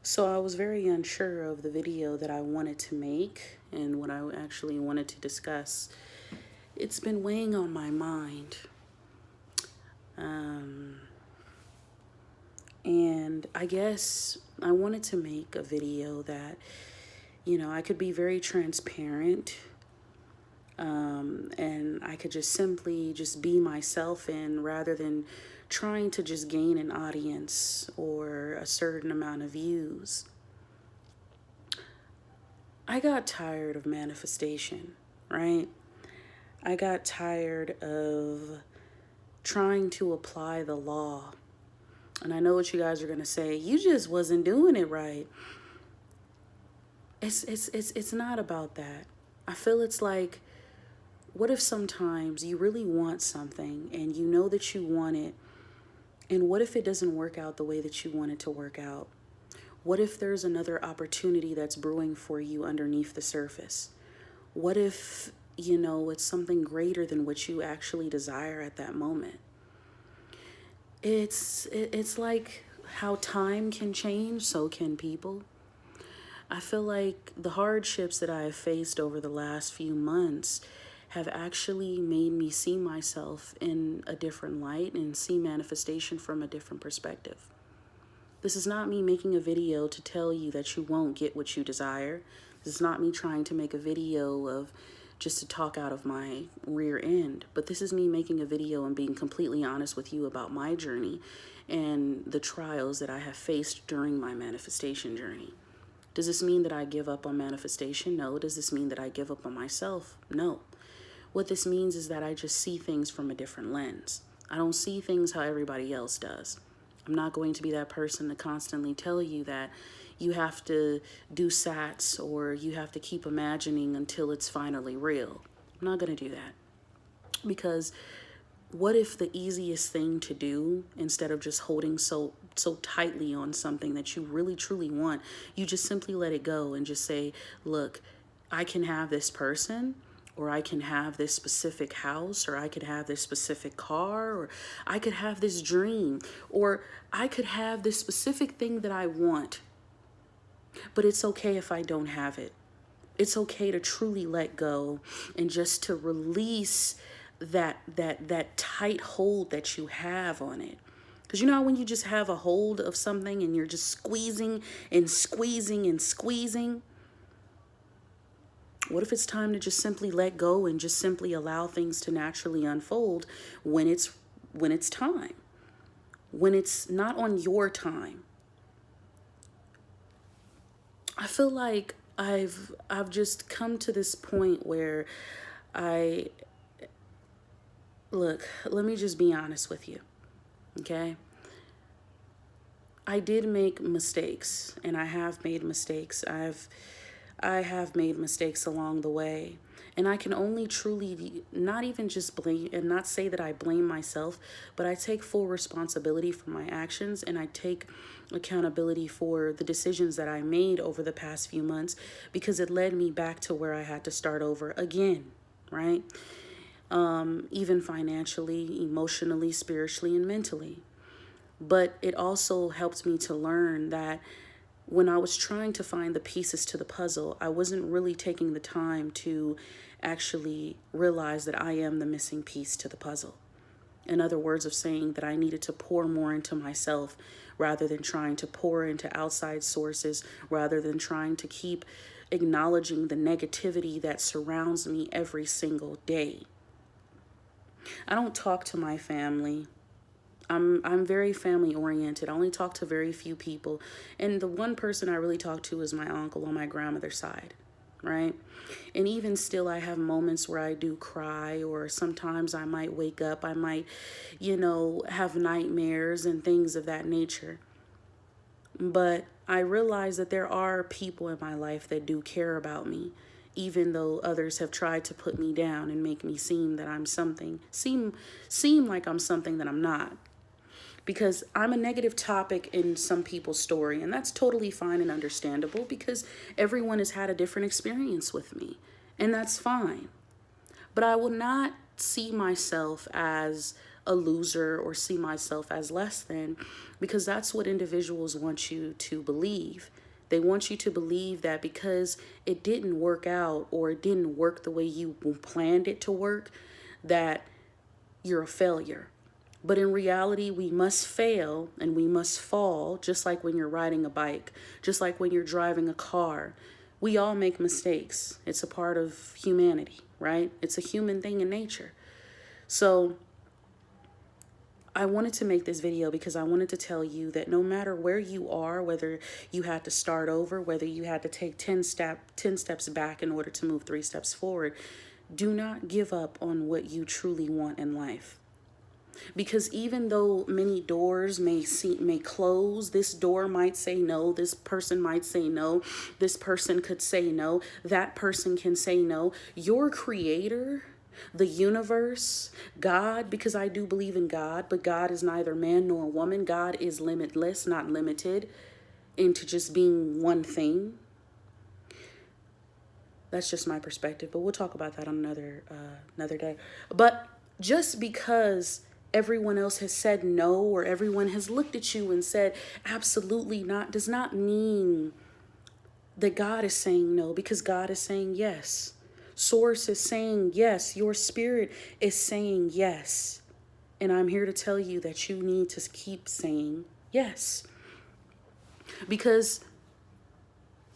So I was very unsure of the video that I wanted to make and what I actually wanted to discuss. It's been weighing on my mind. Um, and I guess I wanted to make a video that, I could be very transparent, and I could just simply just be myself in rather than trying to just gain an audience or a certain amount of views. I got tired of manifestation, right? I got tired of trying to apply the law. And I know what you guys are going to say. You just wasn't doing it right. It's not about that. I feel it's like, what if sometimes you really want something and you know that you want it, and what if it doesn't work out the way that you want it to work out? What if there's another opportunity that's brewing for you underneath the surface? What if, it's something greater than what you actually desire at that moment? It's like how time can change, so can people. I feel like the hardships that I have faced over the last few months have actually made me see myself in a different light and see manifestation from a different perspective. This is not me making a video to tell you that you won't get what you desire. This is not me trying to make a video of just to talk out of my rear end. But this is me making a video and being completely honest with you about my journey and the trials that I have faced during my manifestation journey. Does this mean that I give up on manifestation? No. Does this mean that I give up on myself? No. What this means is that I just see things from a different lens. I don't see things how everybody else does. I'm not going to be that person to constantly tell you that you have to do sats or you have to keep imagining until it's finally real. I'm not going to do that. Because what if the easiest thing to do, instead of just holding so tightly on something that you really truly want, you just simply let it go and just say, look, I can have this person, or I can have this specific house, or I could have this specific car, or I could have this dream, or I could have this specific thing that I want. But it's okay if I don't have it. It's okay to truly let go and just to release that tight hold that you have on it. Because when you just have a hold of something and you're just squeezing and squeezing and squeezing, what if it's time to just simply let go and just simply allow things to naturally unfold when it's time, when it's not on your time? I feel like I've just come to this point where look, let me just be honest with you, okay? I did make mistakes, and I have made mistakes. I have made mistakes along the way, and I can only truly not even just blame and not say that I blame myself, but I take full responsibility for my actions, and I take accountability for the decisions that I made over the past few months, because it led me back to where I had to start over again, right? Even financially, emotionally, spiritually, and mentally. But it also helped me to learn that when I was trying to find the pieces to the puzzle, I wasn't really taking the time to actually realize that I am the missing piece to the puzzle. In other words, of saying that I needed to pour more into myself rather than trying to pour into outside sources, rather than trying to keep acknowledging the negativity that surrounds me every single day. I don't talk to my family. I'm very family oriented. I only talk to very few people. And the one person I really talk to is my uncle on my grandmother's side, right? And even still, I have moments where I do cry, or sometimes I might wake up. I might, have nightmares and things of that nature. But I realize that there are people in my life that do care about me, even though others have tried to put me down and make me seem that I'm something, seem like I'm something that I'm not. Because I'm a negative topic in some people's story, and that's totally fine and understandable, because everyone has had a different experience with me, and that's fine. But I will not see myself as a loser or see myself as less than, because that's what individuals want you to believe. They want you to believe that because it didn't work out or it didn't work the way you planned it to work, that you're a failure. But in reality, we must fail and we must fall, just like when you're riding a bike, just like when you're driving a car. We all make mistakes. It's a part of humanity, right? It's a human thing in nature. So I wanted to make this video because I wanted to tell you that no matter where you are, whether you had to start over, whether you had to take 10 steps back in order to move 3 steps forward, do not give up on what you truly want in life. Because even though many doors may close, this door might say no, this person might say no, this person could say no, that person can say no. Your creator, the universe, God, because I do believe in God, but God is neither man nor woman. God is limitless, not limited into just being one thing. That's just my perspective, but we'll talk about that on another day. But just because everyone else has said no, or everyone has looked at you and said absolutely not, does not mean that God is saying no, because God is saying yes. Source is saying yes. Your spirit is saying yes. And I'm here to tell you that you need to keep saying yes. Because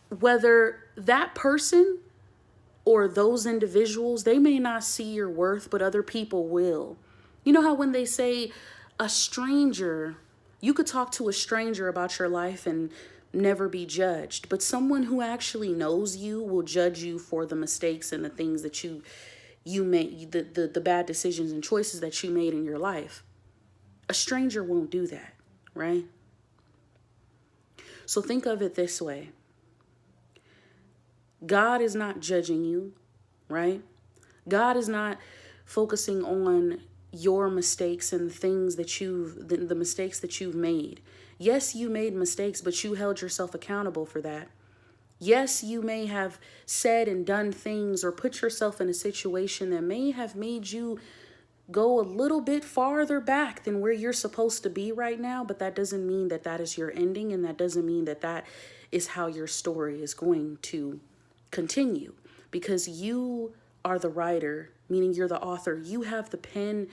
whether that person or those individuals, they may not see your worth, but other people will. You know how when they say a stranger, you could talk to a stranger about your life and never be judged, but someone who actually knows you will judge you for the mistakes and the things that you made, the bad decisions and choices that you made in your life. A stranger won't do that, right? So think of it this way. God is not judging you, right? God is not focusing on your mistakes and the mistakes that you've made. Yes, you made mistakes, but you held yourself accountable for that. Yes, you may have said and done things or put yourself in a situation that may have made you go a little bit farther back than where you're supposed to be right now, but that doesn't mean that that is your ending, and that doesn't mean that that is how your story is going to continue, because you are the writer, meaning you're the author. You have the pen,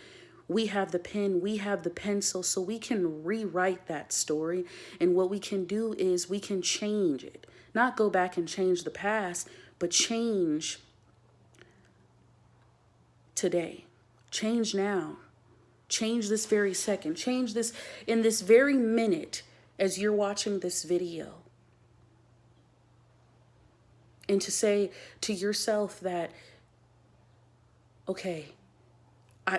we have the pen, we have the pencil, so we can rewrite that story. And what we can do is we can change it, not go back and change the past, but change today, change now, change this very second, change this in this very minute as you're watching this video. And to say to yourself that, okay,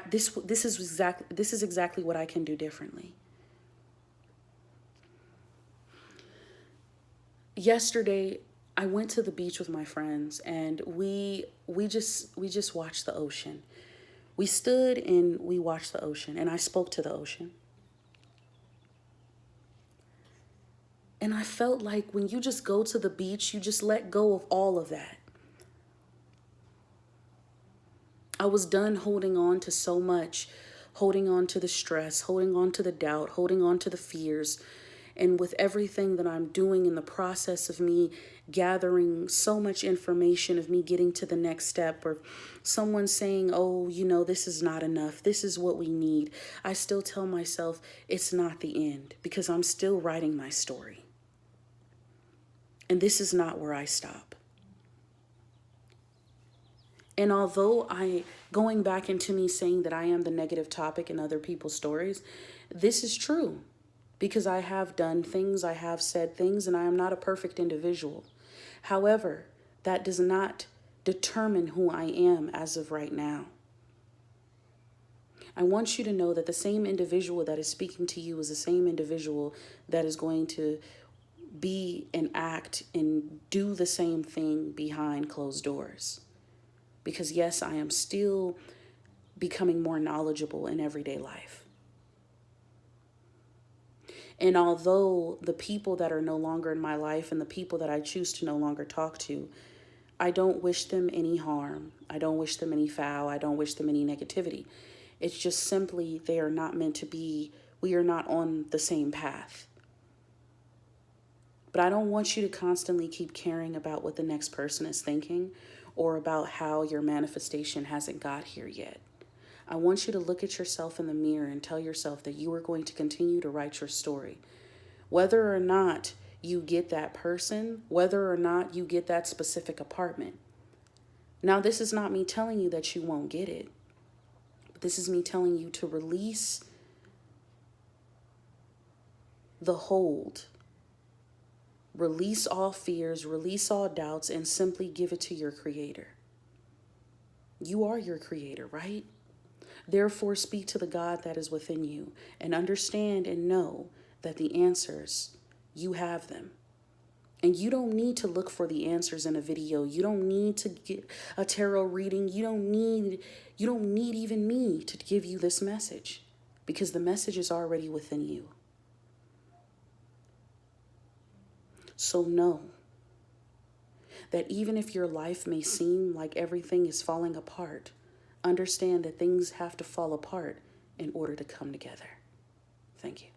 this is exactly what I can do differently. Yesterday, I went to the beach with my friends, and we just watched the ocean. We stood and we watched the ocean, and I spoke to the ocean. And I felt like when you just go to the beach, you just let go of all of that. I was done holding on to so much, holding on to the stress, holding on to the doubt, holding on to the fears. And with everything that I'm doing in the process of me gathering so much information, of me getting to the next step, or someone saying, oh, you know, this is not enough, this is what we need, I still tell myself it's not the end, because I'm still writing my story. And this is not where I stop. And although going back into me saying that I am the negative topic in other people's stories, this is true, because I have done things, I have said things, and I am not a perfect individual. However, that does not determine who I am as of right now. I want you to know that the same individual that is speaking to you is the same individual that is going to be and act and do the same thing behind closed doors. Because yes, I am still becoming more knowledgeable in everyday life. And although the people that are no longer in my life and the people that I choose to no longer talk to, I don't wish them any harm. I don't wish them any foul. I don't wish them any negativity. It's just simply they are not meant to be, we are not on the same path. But I don't want you to constantly keep caring about what the next person is thinking or about how your manifestation hasn't got here yet. I want you to look at yourself in the mirror and tell yourself that you are going to continue to write your story. Whether or not you get that person, whether or not you get that specific apartment. Now, this is not me telling you that you won't get it. But this is me telling you to release the hold. Release all fears, release all doubts, and simply give it to your creator. You are your creator, right? Therefore, speak to the God that is within you and understand and know that the answers, you have them. And you don't need to look for the answers in a video. You don't need to get a tarot reading. You don't need even me to give you this message, because the message is already within you. So know that even if your life may seem like everything is falling apart, understand that things have to fall apart in order to come together. Thank you.